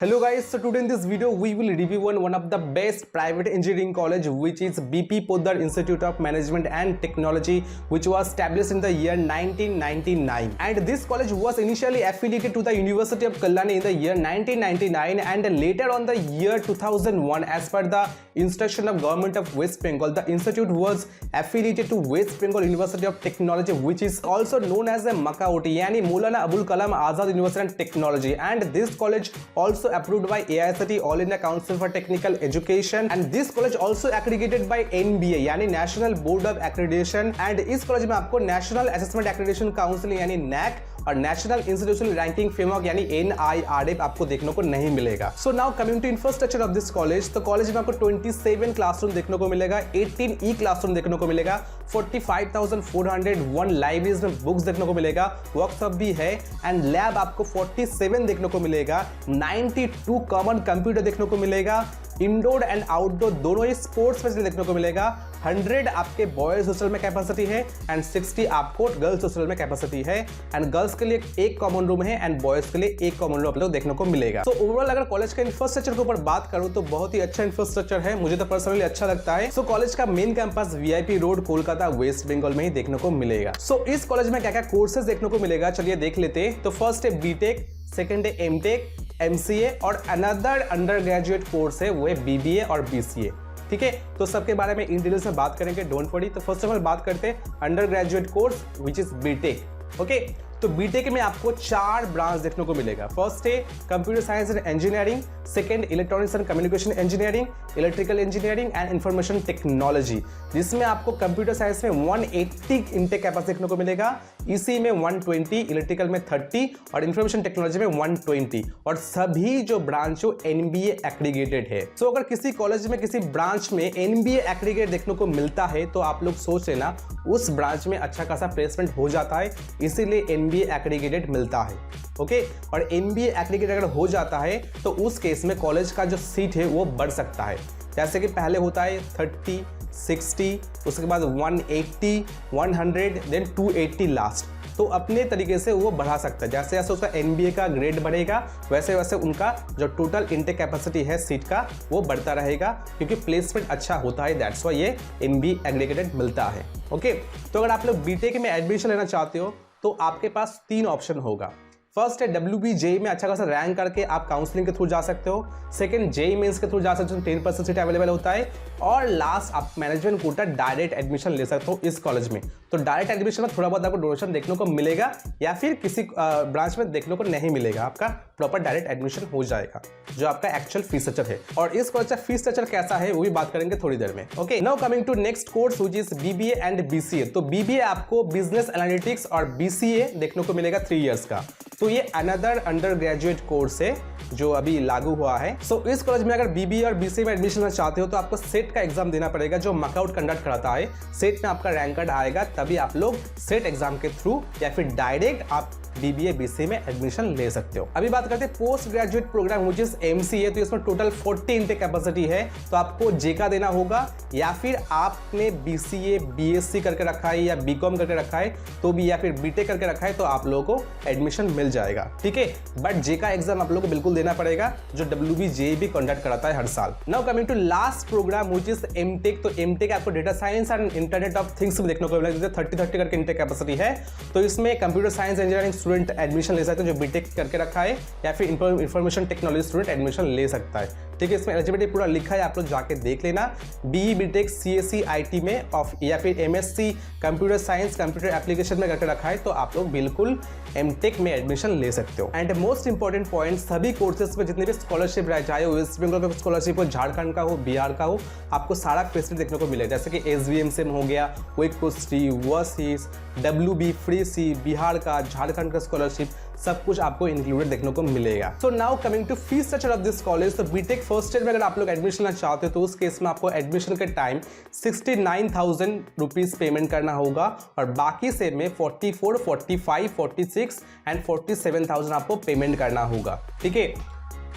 Hello guys, so today in this video we will review one of the best private engineering college, which is BP Poddar Institute of Management and Technology, which was established in the year 1999. And this college was initially affiliated to the University of Kalyani in the year 1999, and later on the year 2001, as per the instruction of Government of West Bengal, the institute was affiliated to West Bengal University of Technology, which is also known as a Makauti, yani Maulana Abul Kalam Azad University of Technology. And this college also approved by AICTE, All India Council for Technical Education, and this college also accredited by NBA यानी National Board of Accreditation, and इस college में आपको National Assessment Accreditation Council यानी NAC और national institutional ranking framework यानी NIRF आपको देखने को नहीं मिलेगा। So now coming to infrastructure of this college, तो कॉलेज में आपको 27 क्लासरूम देखने को मिलेगा, 18 ई क्लासरूम देखने को मिलेगा, 45,401 लाइब्रेरीज में बुक्स देखने को मिलेगा, वर्कशॉप भी है, एंड लैब आपको 47 देखने को मिलेगा, 92 कॉमन कंप्यूटर देखने को मिलेगा, इंडोर एंड आउटडोर दोनों ही स्पोर्ट्स फैसिलिटी देखने को मिलेगा, 100 आपके बॉयज हॉस्टल में कैपेसिटी है एंड 60 आपको गर्ल्स हॉस्टल में कैपेसिटी है, एंड गर्ल्स के लिए एक कॉमन रूम है एंड बॉयज के लिए एक कॉमन रूम आप लोग देखने को मिलेगा। तो ओवरऑल अगर कॉलेज का इंफ्रास्ट्रक्चर के ऊपर बात करूं तो बहुत ही अच्छा इंफ्रास्ट्रक्चर है, मुझे तो पर्सनली अच्छा लगता है। सो कॉलेज का main campus VIP road Kolkata West Bengal में ही देखने को मिलेगा। सो इस कॉलेज में क्या क्या कोर्सेज देखने को मिलेगा चलिए देख लेते हैं। तो फर्स्ट है BTech, सेकेंड है MTech, MCA और अनदर अंडर ग्रेजुएट कोर्स है वो है BBA और BCA। ठीक है, तो सबके बारे में इन डिटेल्स में बात करेंगे, डोंट वरी। तो फर्स्ट ऑफ ऑल बात करते हैं under graduate course which is BTech। Okay, तो BTech में आपको 4 ब्रांच देखने को मिलेगा। फर्स्ट है computer science and engineering, second electronics and communication engineering, electrical engineering and information technology, जिसमें आपको कंप्यूटर साइंस में 180 इनटेक कैपेसिटी देखने को मिलेगा, इसी में 120, इलेक्ट्रिकल में 30 और इंफॉर्मेशन टेक्नोलॉजी में 120, और सभी जो ब्रांच हो NBA एग्रीगेटेड है। तो अगर किसी कॉलेज में किसी ब्रांच में NBA एग्रीगेट देखने को मिलता है तो आप लोग सोच लेना उस ब्रांच में अच्छा खासा प्लेसमेंट हो जाता है, इसीलिए NBA एग्रीगेटेड मिलता है। ओके, और NBA एग्रीगेट अगर हो जाता है तो उस केस में कॉलेज का जो सीट है वो बढ़ सकता है, जैसे कि पहले होता है 30, 60, उसके बाद 180, 100, देन 280 लास्ट। तो अपने तरीके से वो बढ़ा सकता है, जैसे जैसे उसका NBA का ग्रेड बढ़ेगा वैसे वैसे उनका जो टोटल इनटेक कैपेसिटी है सीट का वो बढ़ता रहेगा, क्योंकि प्लेसमेंट अच्छा होता है, दैट्स व्हाई ये MBA एग्रीगेटेड मिलता है। ओके, तो अगर आप लोग BTech में एडमिशन लेना चाहते हो तो आपके पास 3 ऑप्शन होगा। फर्स्ट है WBJ में अच्छा खासा रैंक करके आप काउंसलिंग के थ्रू जा सकते हो, सेकंड JEE मेंस के थ्रू जा सकते हो, 10% सीट अवेलेबल होता है, और लास्ट आप मैनेजमेंट कोटा डायरेक्ट एडमिशन ले सकते हो इस कॉलेज में। तो डायरेक्ट एडमिशन में थोड़ा बहुत आपको डोनेशन देखने को मिलेगा या फिर किसी ब्रांच में देखने को नहीं मिलेगा, आपका प्रॉपर डायरेक्ट एडमिशन हो जाएगा जो आपका एक्चुअल फीस स्ट्रक्चर है। और इस कॉलेज का फीस स्ट्रक्चर कैसा है वो भी बात करेंगे थोड़ी देर में। Okay, now coming to next course which is BBA and BCA। तो BBA आपको बिजनेस एनालिटिक्स और BCA देखने को मिलेगा 3 इयर्स का। तो ये अनदर अंडर ग्रेजुएट कोर्स है जो अभी लागू हुआ है। सो इस कॉलेज में अगर BBA और BCA में एडमिशन लेना चाहते हो तो आपको सेट का एग्जाम देना पड़ेगा, जो मकआउट कंडक्ट कराता है। सेट में आपका रैंक कार्ड आएगा तभी आप लोग सेट एग्जाम के थ्रू या फिर डायरेक्ट आप BBA BCA में एडमिशन ले सकते हो। अभी बात करते हैं post graduate program which is MCA। तो इसमें टोटल 40 इनटेक कैपेसिटी है, तो आपको JEE देना होगा, या फिर आपने BCA BSc करके रखा है या BCom करके रखा है तो भी, या फिर BTech करके रखा है तो आप लोगों को एडमिशन मिल जाएगा। ठीक है, बट JEE एग्जाम आप लोगों को बिल्कुल देना पड़ेगा, जो WBJ भी कंडक्ट कराता है हर साल। Now coming to last program which is MTech। तो MTech आपको data science and internet of things देखने को मिलेगा, 30 करके इनटेक कैपेसिटी है। तो इसमें computer science engineering student admission ले सकते हैं जो BTech करके रखा है, या फिर इंफॉर्मेशन टेक्नोलॉजी स्टूडेंट एडमिशन ले सकता है। ठीक है, इसमें एलिजिबिलिटी पूरा लिखा है, आप लोग जाके देख लेना। BE BTech CSE IT में या फिर MSc computer science computer application में करके रखा है तो आप लोग बिल्कुल MTech में एडमिशन ले सकते हो। एंड मोस्ट इंपॉर्टेंट पॉइंट, सभी कोर्सेज में जितने भी स्कॉलरशिप रह चाहे वेस्ट बंगाल का स्कॉलरशिप हो, झारखंड का हो, बिहार का हो, आपको सारा फैसिलिटी देखने को मिलेगा, जैसे कि SVM हो गया, क्विक वसीस, WB फ्री सी, बिहार का, झारखंड का स्कॉलरशिप, सब कुछ आपको इंक्लूडेड देखने को मिलेगा। So now coming to fees structure of this college. तो BTech फर्स्ट ईयर में अगर आप लोग एडमिशन लेना चाहते हो तो उस केस में आपको एडमिशन के टाइम 69,000 रुपीज पेमेंट करना होगा, और बाकी से में 44, 45, 46 एंड 47,000 आपको पेमेंट करना होगा। ठीक है,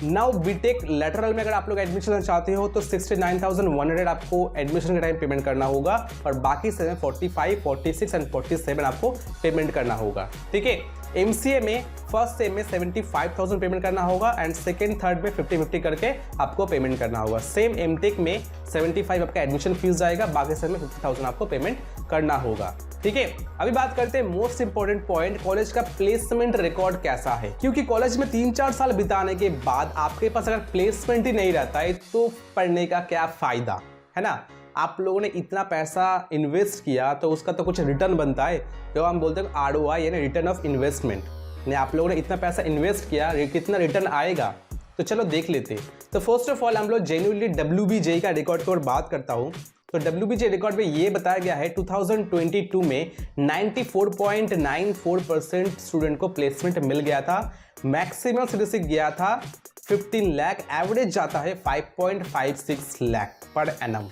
नाउ BTech लेटरल में अगर आप लोग एडमिशन लेना चाहते हो तो 69,100 आपको एडमिशन के टाइम पेमेंट करना होगा, और बाकी से 45, 46 एंड 47 आपको पेमेंट करना होगा। ठीक है, MCA में फर्स्ट सेम में 75,000 पेमेंट करना होगा एंड सेकंड थर्ड में 50-50 करके आपको पेमेंट करना होगा। सेम MTech में 75 आपका एडमिशन फीस जाएगा, बाकी सब में 50,000 आपको पेमेंट करना होगा। ठीक है, अभी बात करते हैं मोस्ट इंपॉर्टेंट पॉइंट, कॉलेज का प्लेसमेंट रिकॉर्ड कैसा है। क्योंकि कॉलेज में 3-4 साल बिताने के बाद आपके पास अगर प्लेसमेंट ही नहीं रहता है तो पढ़ने का क्या फायदा, है ना। आप लोगों ने इतना पैसा इन्वेस्ट किया तो उसका तो कुछ रिटर्न बनता है, जो हम बोलते हैं ROI यानी रिटर्न ऑफ इन्वेस्टमेंट। यानी आप लोगों ने इतना पैसा इन्वेस्ट किया, कितना रिटर्न आएगा, तो चलो देख लेते। तो फर्स्ट ऑफ ऑल हम लोग जेन्युइनली WBJ का रिकॉर्ड की ओर बात करता हूँ। तो WBJ रिकॉर्ड में ये बताया गया है 2022 में 94.94% स्टूडेंट को प्लेसमेंट मिल गया था। मैक्सिमम सीरीज गया था 15 लाख, एवरेज जाता है 5.56 लाख पर एनम।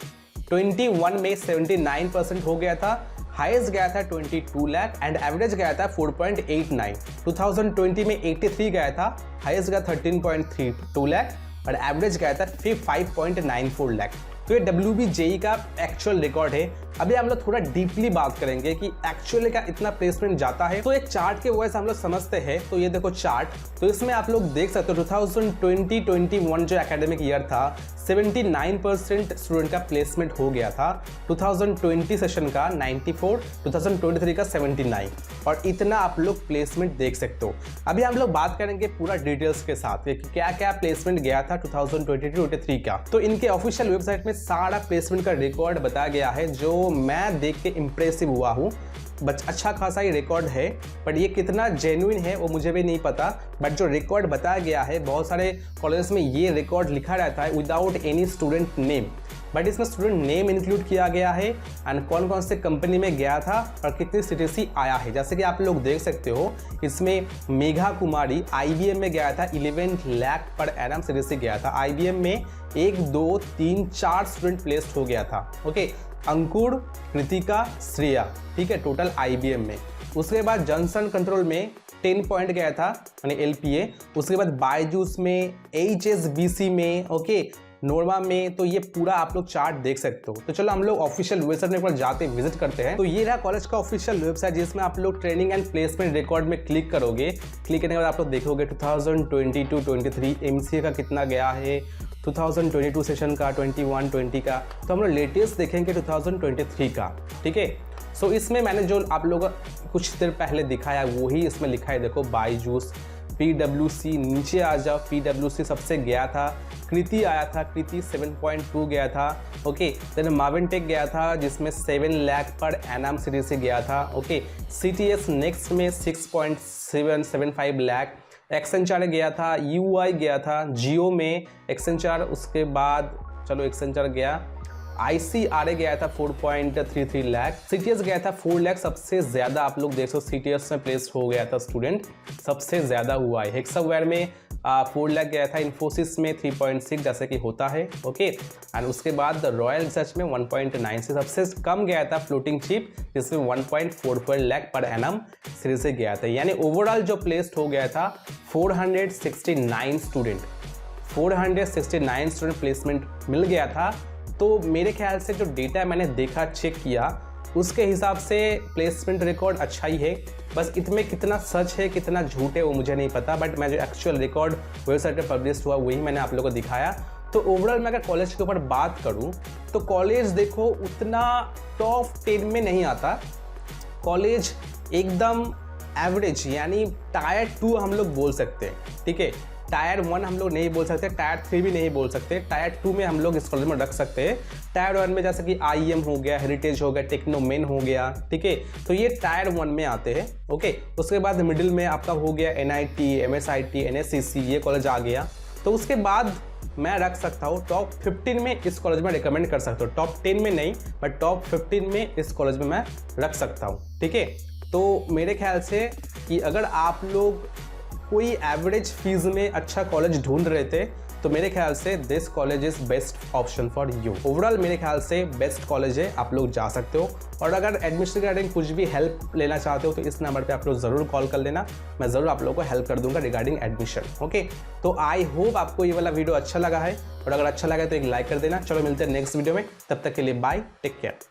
21 में 79% हो गया था, हाईएस्ट गया था 22 लाख एंड एवरेज गया था 4.89। 2020 में 83 गया था, हाईएस्ट गया 13.32 लाख और एवरेज गया था 5.94 लाख। तो ये WBJ का एक्चुअल रिकॉर्ड है। अभी हम लोग थोड़ा डीपली बात करेंगे कि एक्चुअली का इतना प्लेसमेंट जाता है। तो एक चार्ट के वजह से हम लोग समझते हैं। तो ये देखो चार्ट, तो इसमें आप लोग देख सकते हो 2020-21 जो एकेडमिक ईयर था 79% स्टूडेंट का प्लेसमेंट हो गया था। 2020 सेशन का 94, 2023 का 79 और इतना आप लोग प्लेसमेंट देख सकते हो। अभी हम लोग बात करेंगे पूरा डिटेल्स के साथ कि क्या क्या प्लेसमेंट गया था 2022-23 का। तो इनके ऑफिशियल वेबसाइट में सारा प्लेसमेंट का रिकॉर्ड बताया गया है, जो मैं देख के इम्प्रेसिव हुआ हूँ। अच्छा खासा ही रिकॉर्ड है, बट ये कितना जेन्युइन है वो मुझे भी नहीं पता। बट जो रिकॉर्ड बताया गया है, बहुत सारे कॉलेज में ये रिकॉर्ड लिखा रहता है without any student name, but इसमें स्टूडेंट नेम इंक्लूड किया गया है एंड कौन कौन से कंपनी में गया था और कितनी सीटीसी आया है। जैसे कि आप लोग देख सकते हो, इसमें मेघा कुमारी IBM में गया था 11 लाख पर एनम सीटीसी गया था। IBM में 1, 2, 3, 4 स्टूडेंट प्लेस्ड हो गया था। ओके, अंकुर, कृतिका, श्रेया, ठीक है, टोटल IBM में। उसके बाद जॉनसन कंट्रोल में 10 पॉइंट गया था यानी LPA। उसके बाद बायजूस में, HSBC में, ओके, नोरमा में। तो ये पूरा आप लोग चार्ट देख सकते हो। तो चलो हम लोग ऑफिशियल वेबसाइट में एक बार जाते विजिट करते हैं। तो ये रहा कॉलेज का ऑफिशियल वेबसाइट, जिसमें आप लोग ट्रेनिंग एंड प्लेसमेंट रिकॉर्ड में क्लिक करोगे। क्लिक करने के बाद आप लोग देखोगे 2022-23 MCA का कितना गया है, 2022 सेशन का, 21-20 का। तो हम लोग लेटेस्ट देखेंगे 2023 का, ठीक है। सो इसमें मैंने जो आप लोग कुछ देर पहले दिखाया वही इसमें लिखा है। देखो बायजूस, PWC, नीचे आ जाओ, PWC सबसे गया था। कृति आया था, कृति 7.2 गया था। ओके, देन मावेंटेक गया था जिसमें 7 लाख पर एनम सीरीज से गया था। ओके, CTS नेक्स्ट में 6.775 लाख। एक्सेंचर गया था, UI गया था, जियो में एक्सेंचर, उसके बाद चलो एक्सेंचर गया, ICRA गया था 4.33 लाख। CTS गया था 4 लाख। सबसे ज़्यादा आप लोग देख सकते हो CTS में प्लेस हो गया था स्टूडेंट, सबसे ज़्यादा हुआ है। हेक्सावेयर में 4 लाख गया था, इन्फोसिस में 3.6 जैसे कि होता है। ओके, एंड उसके बाद रॉयल रिसर्च में 1.9 से सबसे कम गया था फ्लोटिंग चिप, जिसमें 1.44 लाख पर एनम सीरीज से गया था। यानी ओवरऑल जो प्लेस्ड हो गया था 469 स्टूडेंट, 469 स्टूडेंट प्लेसमेंट मिल गया था। तो मेरे ख्याल से जो डेटा मैंने देखा, चेक किया, उसके हिसाब से प्लेसमेंट रिकॉर्ड अच्छा ही है। बस इसमें कितना सच है कितना झूठ है वो मुझे नहीं पता, बट मैं जो एक्चुअल रिकॉर्ड वेबसाइट पर पब्लिश हुआ वही मैंने आप लोगों को दिखाया। तो ओवरऑल मैं अगर कॉलेज के ऊपर बात करूं तो कॉलेज देखो उतना टॉप 10 में नहीं आता। कॉलेज एकदम एवरेज यानी टायर 2 हम लोग बोल सकते हैं, ठीक है। टायर 1 हम लोग नहीं बोल सकते, टायर 3 भी नहीं बोल सकते, टायर 2 में हम लोग इस कॉलेज में रख सकते हैं। टायर 1 में जैसे कि IEM हो गया, हेरिटेज हो गया, टेक्नोमेन हो गया, ठीक है। तो ये टायर 1 में आते हैं। ओके, उसके बाद मिडिल में आपका हो गया NIT, MSIT, NSCC, ये कॉलेज आ गया। तो उसके बाद मैं रख सकता हूँ टॉप 15 में इस कॉलेज में रिकमेंड कर सकता हूँ। टॉप 10 में नहीं, बट टॉप 15 में इस कॉलेज में मैं रख सकता हूँ, ठीक है। तो मेरे ख्याल से कि अगर आप लोग कोई एवरेज फीस में अच्छा कॉलेज ढूंढ रहे थे तो मेरे ख्याल से this college is best option for you. Overall मेरे ख्याल से बेस्ट कॉलेज है, आप लोग जा सकते हो। और अगर एडमिशन रिगार्डिंग कुछ भी हेल्प लेना चाहते हो तो इस नंबर पे आप लोग ज़रूर कॉल कर लेना, मैं ज़रूर आप लोगों को हेल्प कर दूंगा रिगार्डिंग एडमिशन। ओके, तो आई होप आपको ये वाला वीडियो अच्छा लगा है, और अगर अच्छा लगा तो एक लाइक कर देना। चलो मिलते हैं नेक्स्ट वीडियो में, तब तक के लिए बाय, टेक केयर।